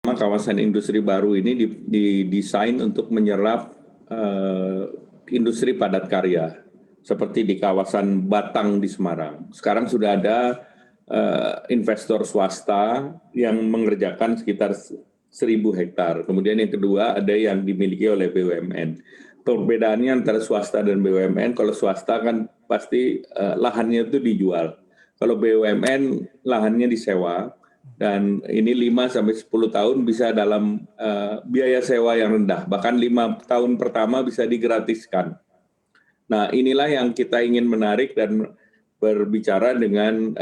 Kawasan industri baru ini didesain untuk menyerap industri padat karya, seperti di kawasan Batang di Semarang. Sekarang sudah ada investor swasta yang mengerjakan sekitar 1.000 hektar. Kemudian yang kedua ada yang dimiliki oleh BUMN. Perbedaannya antara swasta dan BUMN, kalau swasta kan pasti lahannya itu dijual. Kalau BUMN lahannya disewa, dan ini 5-10 tahun bisa dalam biaya sewa yang rendah, bahkan 5 tahun pertama bisa digratiskan. Nah, inilah yang kita ingin menarik dan berbicara dengan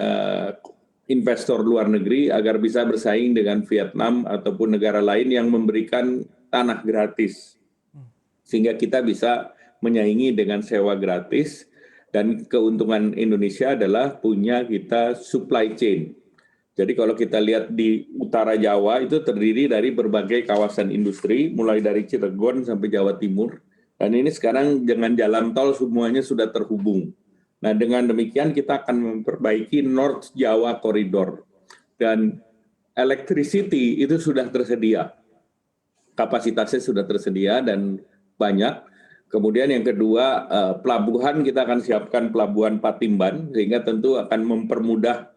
investor luar negeri agar bisa bersaing dengan Vietnam ataupun negara lain yang memberikan tanah gratis. Sehingga kita bisa menyaingi dengan sewa gratis, dan keuntungan Indonesia adalah punya kita supply chain. Jadi kalau kita lihat di utara Jawa itu terdiri dari berbagai kawasan industri, mulai dari Cilegon sampai Jawa Timur. Dan ini sekarang dengan jalan tol semuanya sudah terhubung. Nah, dengan demikian kita akan memperbaiki North Jawa Corridor. Dan electricity itu sudah tersedia. Kapasitasnya sudah tersedia dan banyak. Kemudian yang kedua, pelabuhan kita akan siapkan pelabuhan Patimban, sehingga tentu akan mempermudah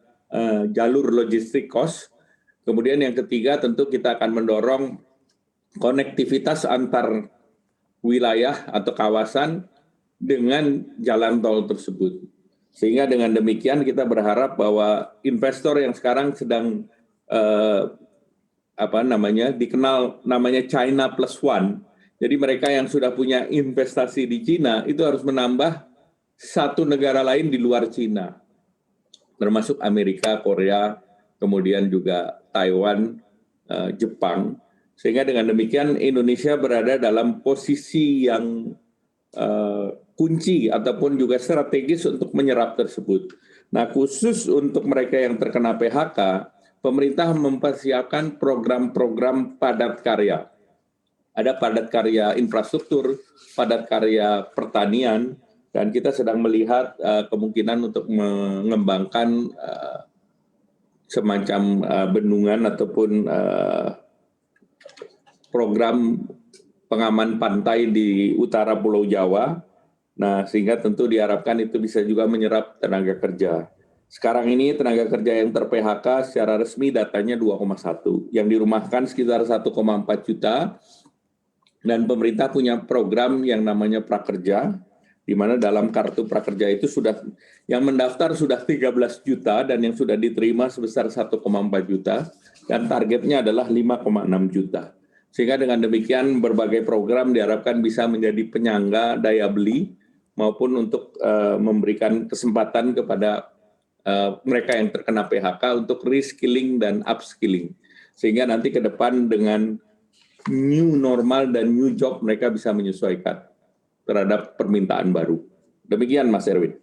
jalur logistik cost. Kemudian yang ketiga tentu kita akan mendorong konektivitas antar wilayah atau kawasan dengan jalan tol tersebut. Sehingga dengan demikian kita berharap bahwa investor yang sekarang sedang dikenal namanya China Plus One. Jadi mereka yang sudah punya investasi di Cina itu harus menambah satu negara lain di luar Cina, termasuk Amerika, Korea, kemudian juga Taiwan, Jepang. Sehingga dengan demikian Indonesia berada dalam posisi yang kunci ataupun juga strategis untuk menyerap tersebut. Nah, khusus untuk mereka yang terkena PHK, pemerintah mempersiapkan program-program padat karya. Ada padat karya infrastruktur, padat karya pertanian, dan kita sedang melihat kemungkinan untuk mengembangkan semacam bendungan ataupun program pengaman pantai di utara Pulau Jawa. Nah, sehingga tentu diharapkan itu bisa juga menyerap tenaga kerja. Sekarang ini tenaga kerja yang ter-PHK secara resmi datanya 2,1, yang dirumahkan sekitar 1,4 juta, dan pemerintah punya program yang namanya Prakerja, di mana dalam kartu prakerja itu sudah yang mendaftar sudah 13 juta dan yang sudah diterima sebesar 1,4 juta, dan targetnya adalah 5,6 juta. Sehingga dengan demikian berbagai program diharapkan bisa menjadi penyangga daya beli maupun untuk memberikan kesempatan kepada mereka yang terkena PHK untuk reskilling dan upskilling. Sehingga nanti ke depan dengan new normal dan new job mereka bisa menyesuaikan terhadap permintaan baru. Demikian Mas Erwin.